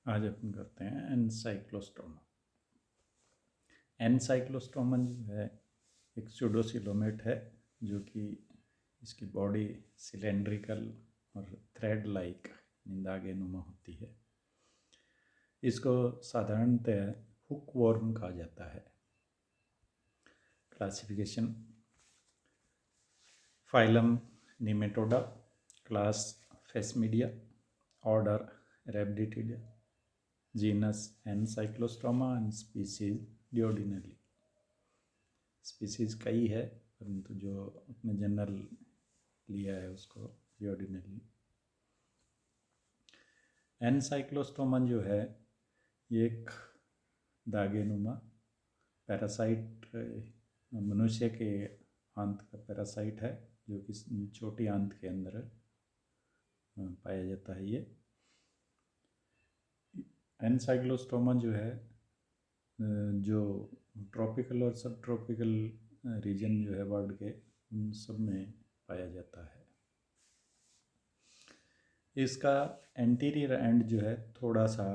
आज अपन करते हैं एनसाइक्लोस्टोमा। एनसाइक्लोस्टोमा जो है एक स्यूडोसिलोमेट है जो कि इसकी बॉडी सिलेंड्रिकल और थ्रेड लाइक धागे नुमा होती है। इसको साधारणतः हुक वॉर्म कहा जाता है। Classification: phylum Nematoda, class Phasmidia, order Rhabditida, genus Ancylostoma and species duodenale. Species कई है परंतु जो अपने जनरल लिया है उसको डिओडिनली। एनसाइक्लोस्टोमा जो है ये एक दागेनुमा पैरासाइट मनुष्य के आंत का पैरासाइट है जो कि छोटी आंत के अंदर पाया जाता है। ये एनसाइक्लोस्टोमा जो है जो ट्रॉपिकल और सब ट्रॉपिकल रीजन जो है वर्ल्ड के उन सब में पाया जाता है। इसका एंटीरियर एंड जो है थोड़ा सा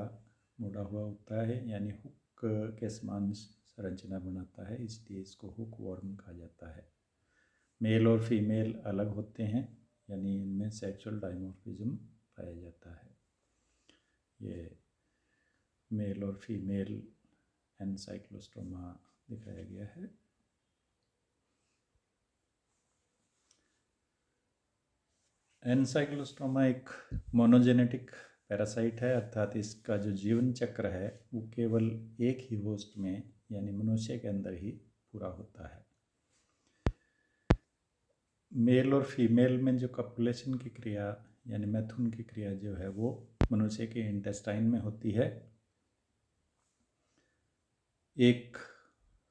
मुड़ा हुआ होता है, यानी हुक के समान संरचना बनाता है, इसलिए इसको हुक वॉर्म कहा जाता है। मेल और फीमेल अलग होते हैं, यानी इनमें सेक्सुअल डाइमॉर्फिज्म पाया जाता है। ये मेल और फीमेल एनसाइक्लोस्टोमा दिखाया गया है। एनसाइक्लोस्टोमा एक मोनोजेनेटिक पैरासाइट है, अर्थात इसका जो जीवन चक्र है वो केवल एक ही होस्ट में यानी मनुष्य के अंदर ही पूरा होता है। मेल और फीमेल में जो कपुलेशन की क्रिया यानी मैथुन की क्रिया जो है वो मनुष्य के इंटेस्टाइन में होती है। एक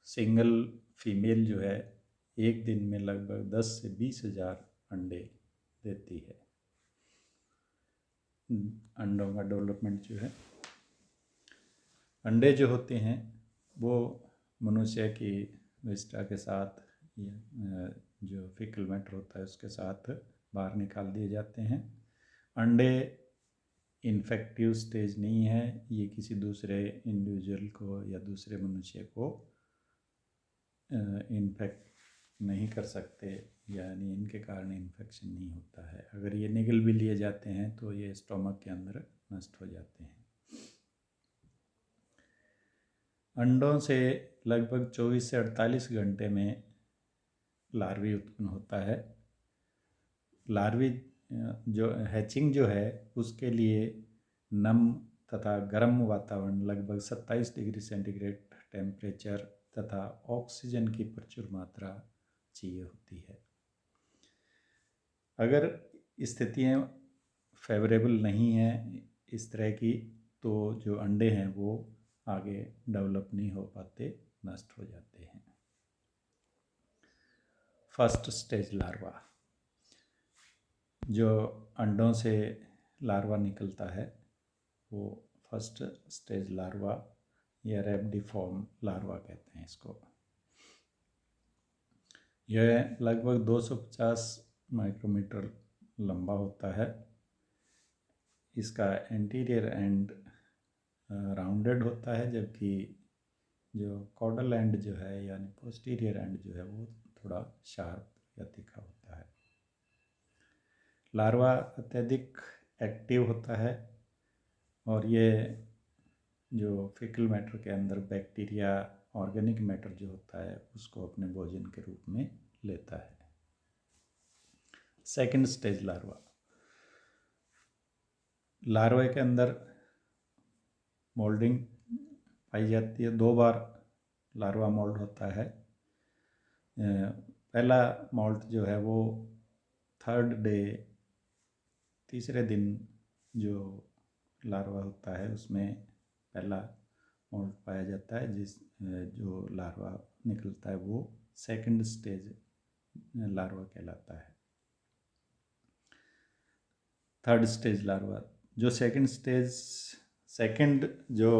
सिंगल फीमेल जो है एक दिन में लगभग 10 से 20,000 अंडे देती है। अंडों का डेवलपमेंट जो है, अंडे जो होते हैं वो मनुष्य की विष्ठा के साथ जो फीकल मैटर होता है उसके साथ बाहर निकाल दिए जाते हैं। अंडे इन्फेक्टिव स्टेज नहीं है, ये किसी दूसरे इंडिविजुअल को या दूसरे मनुष्य को इन्फेक्ट नहीं कर सकते, यानी इनके कारण इन्फेक्शन नहीं होता है। अगर ये निगल भी लिए जाते हैं तो ये स्टोमक के अंदर नष्ट हो जाते हैं। अंडों से लगभग 24 से 48 घंटे में लार्वी उत्पन्न होता है। लार्वी जो हैचिंग जो है उसके लिए नम तथा गर्म वातावरण लगभग 27 डिग्री सेंटीग्रेड टेम्परेचर तथा ऑक्सीजन की प्रचुर मात्रा चाहिए होती है। अगर स्थितियाँ फेवरेबल नहीं हैं इस तरह की तो जो अंडे हैं वो आगे डेवलप नहीं हो पाते, नष्ट हो जाते हैं। फर्स्ट स्टेज लार्वा, जो अंडों से लार्वा निकलता है वो फर्स्ट स्टेज लार्वा या रेब्डिफॉर्म लार्वा कहते हैं इसको। यह लगभग 250 माइक्रोमीटर लंबा होता है। इसका एंटीरियर एंड राउंडेड होता है, जबकि जो कॉडल एंड जो है यानी पोस्टीरियर एंड जो है वो थोड़ा शार्प या तीखा होता है। लार्वा अत्यधिक एक्टिव होता है और ये जो फीकल मैटर के अंदर बैक्टीरिया ऑर्गेनिक मैटर जो होता है उसको अपने भोजन के रूप में लेता है। सेकंड स्टेज लार्वा, लार्वे के अंदर मोल्डिंग पाई जाती है। 2 बार लार्वा मोल्ड होता है। पहला मोल्ट जो है वो थर्ड डे, तीसरे दिन जो लार्वा होता है उसमें पहला मोल्ट पाया जाता है। जो लार्वा निकलता है वो सेकंड स्टेज लार्वा कहलाता है। थर्ड स्टेज लार्वा, जो सेकंड जो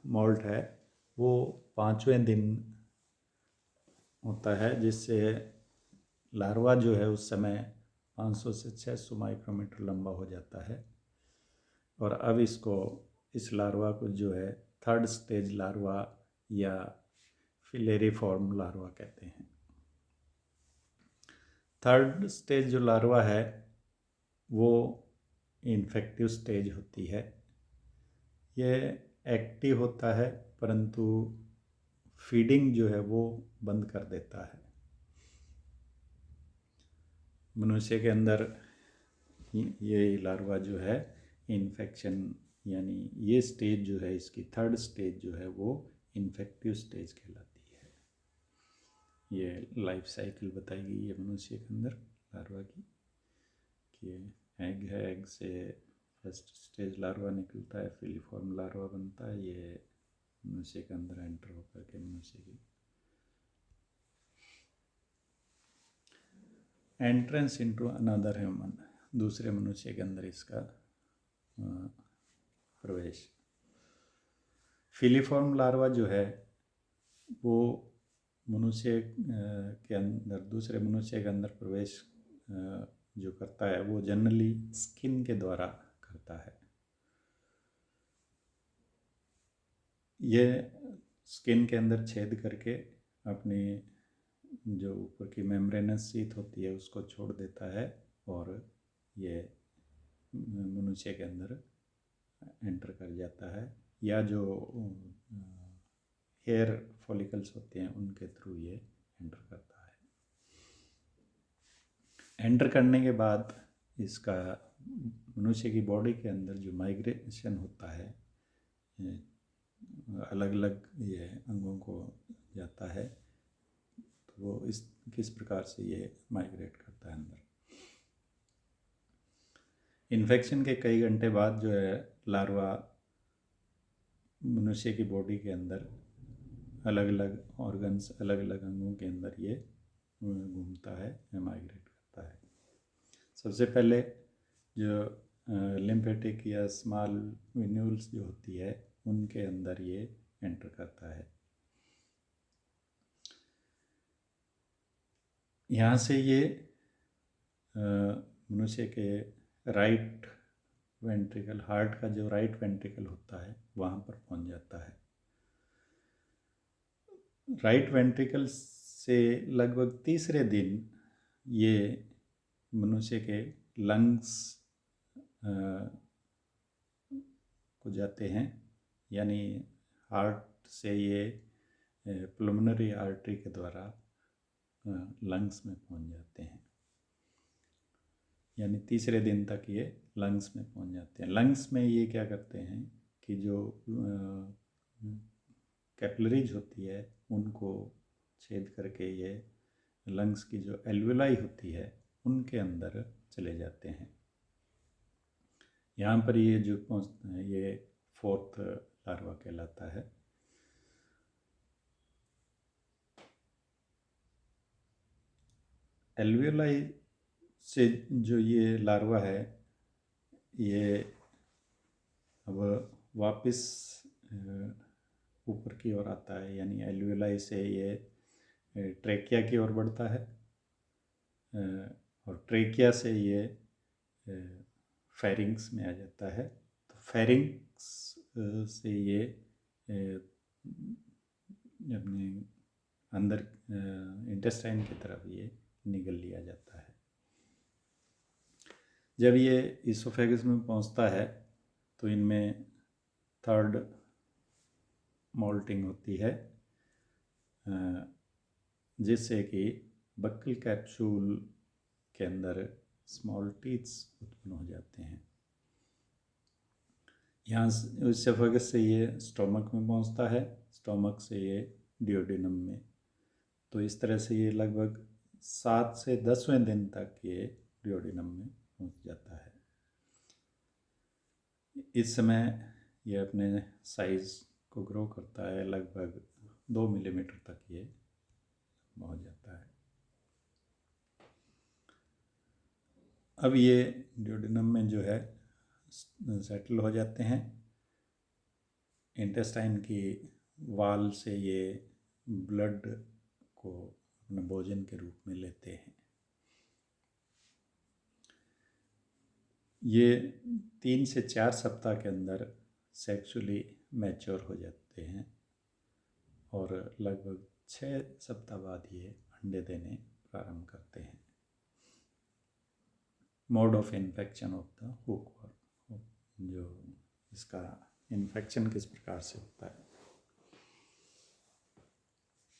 मोल्ट है वो 5वें दिन होता है, जिससे लार्वा जो है उस समय 500 से 600 माइक्रोमीटर लंबा हो जाता है। और अब इसको इस लार्वा को जो है थर्ड स्टेज लार्वा या फिलेरिफॉर्म लार्वा कहते हैं। थर्ड स्टेज जो लार्वा है वो इन्फेक्टिव स्टेज होती है। ये एक्टिव होता है परंतु फीडिंग जो है वो बंद कर देता है। मनुष्य के अंदर ये लार्वा जो है इन्फेक्शन यानी ये स्टेज जो है इसकी थर्ड स्टेज जो है वो इन्फेक्टिव स्टेज कहलाती है। ये लाइफ साइकिल बताएगी ये मनुष्य के अंदर लार्वा की कि एग है, एग से फर्स्ट स्टेज लार्वा निकलता है, फिलीफॉर्म लार्वा बनता है, ये मनुष्य के अंदर एंटर होकर के मनुष्य की एंट्रेंस इनटू अनदर ह्यूमन, दूसरे मनुष्य के अंदर इसका प्रवेश। फिलीफॉर्म लार्वा जो है वो मनुष्य के अंदर दूसरे मनुष्य के अंदर प्रवेश जो करता है वो जनरली स्किन के द्वारा करता है। ये स्किन के अंदर छेद करके अपनी जो ऊपर की मेम्ब्रेनस शीथ होती है उसको छोड़ देता है और ये मनुष्य के अंदर एंटर कर जाता है, या जो हेयर फॉलिकल्स होते हैं उनके थ्रू ये एंटर करता है। एंटर करने के बाद इसका मनुष्य की बॉडी के अंदर जो माइग्रेशन होता है, अलग अलग ये अंगों को जाता है, तो वो इस किस प्रकार से ये माइग्रेट करता है अंदर। इन्फेक्शन के कई घंटे बाद जो है लार्वा मनुष्य की बॉडी के अंदर अलग अलग ऑर्गन्स, अलग अलग अंगों के अंदर ये घूमता है या माइग्रेट करता है। सबसे पहले जो लिम्फेटिक या स्मॉल वेन्यूल्स जो होती है उनके अंदर ये एंटर करता है। यहाँ से ये मनुष्य के राइट वेंट्रिकल, हार्ट का जो राइट वेंट्रिकल होता है वहाँ पर पहुँच जाता है। राइट वेंट्रिकल से लगभग तीसरे दिन ये मनुष्य के लंग्स को जाते हैं, यानी हार्ट से ये पल्मोनरी आर्टरी के द्वारा लंग्स में पहुंच जाते हैं, यानी तीसरे दिन तक ये लंग्स में पहुंच जाते हैं। लंग्स में ये क्या करते हैं कि जो कैपिलरीज होती है उनको छेद करके ये लंग्स की जो एल्वेलाई होती है उनके अंदर चले जाते हैं। यहाँ पर ये जो पहुँचते हैं ये फोर्थ लार्वा कहलाता है। एल्वेलाई से जो ये लार्वा है ये अब वापस ऊपर की ओर आता है, यानी एल्वेलाई से ये ट्रेकिया की ओर बढ़ता है और ट्रेकिया से ये फेरिंग्स में आ जाता है। तो फेरिंग्स से ये अपने अंदर इंटेस्टाइन की तरफ ये निगल लिया जाता है। जब ये इसोफेगस में पहुंचता है तो इनमें थर्ड मोल्टिंग होती है जिससे कि बक्कल कैप्सूल के अंदर स्मॉल टीथ्स उत्पन्न हो जाते हैं। यहाँ इसोफेगस से ये स्टोमक में पहुंचता है, स्टोमक से ये डियोडिनम में। तो इस तरह से ये लगभग 7 से 10वें दिन तक ये डियोडिनम में पहुंच जाता है। इस समय ये अपने साइज़ को ग्रो करता है, लगभग 2 मिलीमीटर तक ये पहुंच जाता है। अब ये डियोडिनम में जो है सेटल हो जाते हैं। इंटेस्टाइन की वाल से ये ब्लड को अपने भोजन के रूप में लेते हैं। ये 3 से 4 सप्ताह के अंदर सेक्सुअली मैच्योर हो जाते हैं और लगभग 6 सप्ताह बाद ये अंडे देने प्रारंभ करते हैं। Mode of infection of the hookworm, जो इसका इन्फेक्शन किस प्रकार से होता है।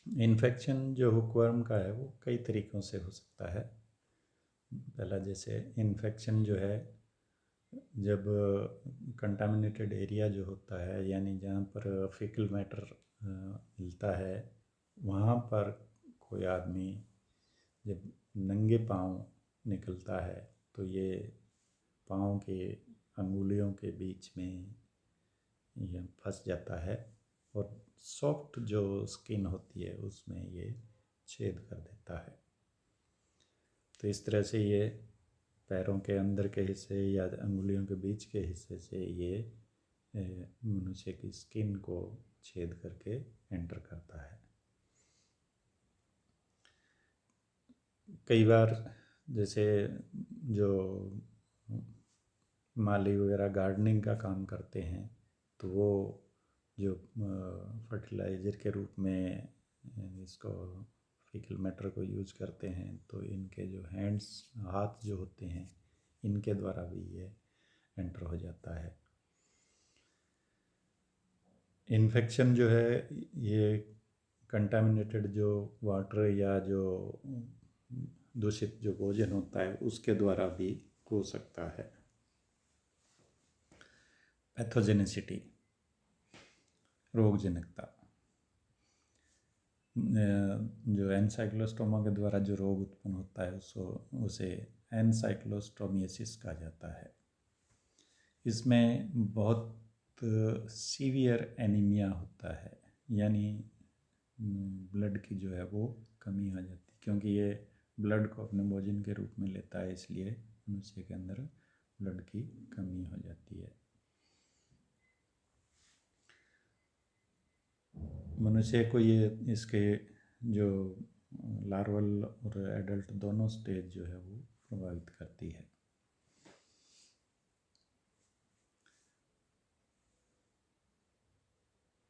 इन्फेक्शन जो हुकवर्म का है वो कई तरीक़ों से हो सकता है। पहला, जैसे इन्फेक्शन जो है जब कंटामिनेटेड एरिया जो होता है, यानी जहाँ पर फीकल मैटर मिलता है, वहाँ पर कोई आदमी जब नंगे पाँव निकलता है तो ये पाँव के अंगुलियों के बीच में ये फंस जाता है और सॉफ्ट जो स्किन होती है उसमें ये छेद कर देता है। तो इस तरह से ये पैरों के अंदर के हिस्से या अंगुलियों के बीच के हिस्से से ये मनुष्य की स्किन को छेद करके एंटर करता है। कई बार जैसे जो माली वगैरह गार्डनिंग का काम करते हैं तो वो जो फर्टिलाइज़र के रूप में इसको फीकल मैटर को यूज करते हैं, तो इनके जो हाथ जो होते हैं इनके द्वारा भी ये एंटर हो जाता है। इन्फेक्शन जो है ये कंटामिनेटेड जो वाटर या जो दूषित जो भोजन होता है उसके द्वारा भी हो सकता है। पैथोजेनिसिटी, रोगजनकता, जो एनसाइक्लोस्टोमा के द्वारा जो रोग उत्पन्न होता है उसे एनसाइक्लोस्टोमियासिस कहा जाता है। इसमें बहुत सीवियर एनीमिया होता है, यानी ब्लड की जो है वो कमी हो जाती है, क्योंकि ये ब्लड को अपने भोजन के रूप में लेता है, इसलिए मनुष्य के अंदर ब्लड की कमी हो जाती है। मनुष्य को ये इसके जो लार्वल और एडल्ट दोनों स्टेज जो है वो प्रभावित करती है।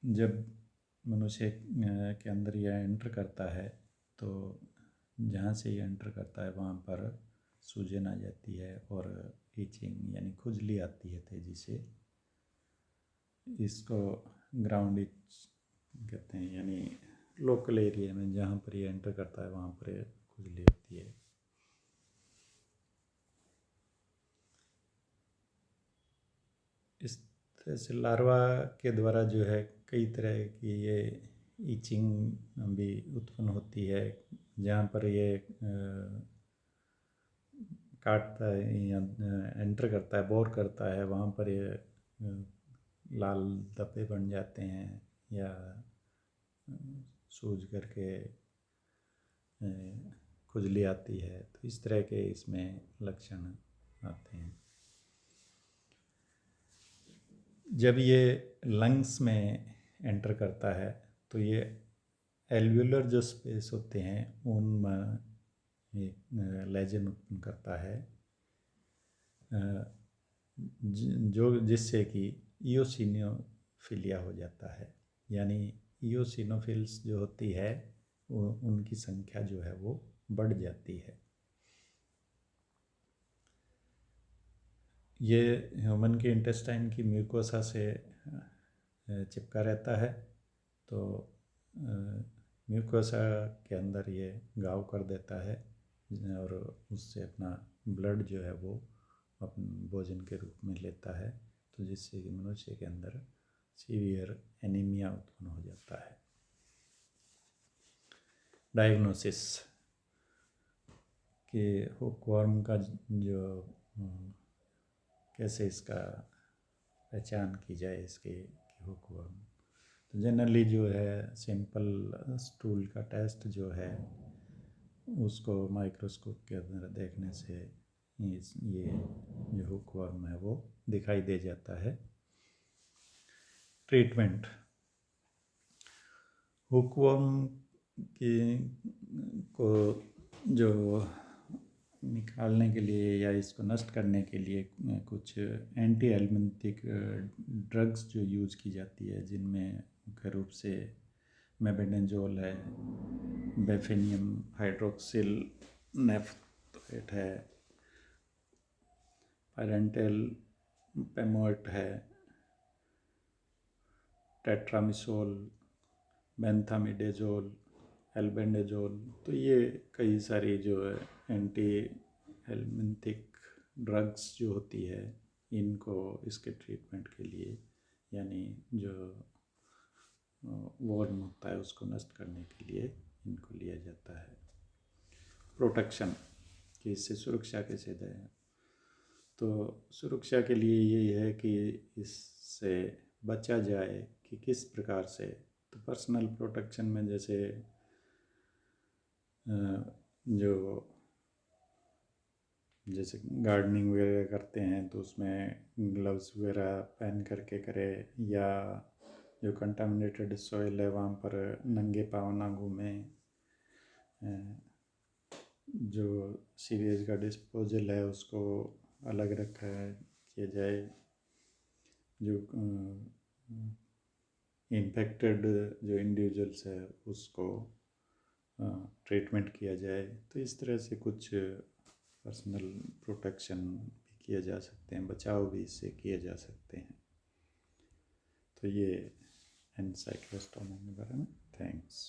जब मनुष्य के अंदर यह एंटर करता है तो जहाँ से ये एंटर करता है वहाँ पर सूजन आ जाती है और ईचिंग यानी खुजली आती है तेज़ी से। इसको ग्राउंड इच कहते हैं, यानी लोकल एरिया में जहाँ पर ये एंटर करता है वहाँ पर खुजली होती है। इस तरह से लार्वा के द्वारा जो है कई तरह की ये ईचिंग भी उत्पन्न होती है। जहाँ पर ये काटता है या एंटर करता है, बोर करता है, वहाँ पर ये लाल धब्बे बन जाते हैं या सूज करके खुजली आती है। तो इस तरह के इसमें लक्षण आते हैं। जब ये लंग्स में एंटर करता है तो ये एल्वियोलर जो स्पेस होते हैं उनमें लेजन उत्पन्न करता है, जो जिससे कि इयोसिनोफिलिया हो जाता है। यानी इयोसिनोफिल्स जो होती है उनकी संख्या जो है वो बढ़ जाती है। ये ह्यूमन के इंटेस्टाइन की म्यूकोसा से चिपका रहता है, तो म्यूकोसा के अंदर ये घाव कर देता है और उससे अपना ब्लड जो है वो अपने भोजन के रूप में लेता है, तो जिससे कि मनुष्य के अंदर सीवियर एनीमिया उत्पन्न हो जाता है। डायग्नोसिस कि हुकवर्म का जो कैसे इसका पहचान की जाए इसके हुकवर्म, तो जनरली जो है सिंपल स्टूल का टेस्ट जो है उसको माइक्रोस्कोप के अंदर देखने से ये जो हुकवर्म है वो दिखाई दे जाता है। ट्रीटमेंट, हुकवर्म की को जो निकालने के लिए या इसको नष्ट करने के लिए कुछ एंटी एलमेंटिक ड्रग्स जो यूज़ की जाती है, जिनमें मुख्य रूप से मेबेंडाजोल है, बेफेनियम हाइड्रोक्सिल नेफ्थेट है, पैरेंटल पेमोएट है, टेट्रामिसोल, बेंथामिडाजोल, एल्बेंडाजोल। तो ये कई सारी जो है एंटी एलमेंटिक ड्रग्स जो होती है, इनको इसके ट्रीटमेंट के लिए, यानी जो वॉर्म होता है उसको नष्ट करने के लिए इनको लिया जाता है। प्रोटेक्शन कि इससे सुरक्षा कैसे दें, तो सुरक्षा के लिए यही है कि इससे बचा जाए कि किस प्रकार से। तो पर्सनल प्रोटेक्शन में जैसे जैसे गार्डनिंग वगैरह करते हैं तो उसमें ग्लव्स वगैरह पहन करके करें, या जो कंटामिनेटेड सॉइल है वहाँ पर नंगे पाँव ना घूमें। जो सीवेज का डिस्पोजल है उसको अलग रखा किया जाए। जो इन्फेक्टेड जो इंडिविजुअल्स है उसको ट्रीटमेंट किया जाए। तो इस तरह से कुछ पर्सनल प्रोटेक्शन भी किए जा सकते हैं, बचाव भी इससे किए जा सकते हैं। तो ये एनसाइक्लोस्टोमा के बारे में। थैंक्स।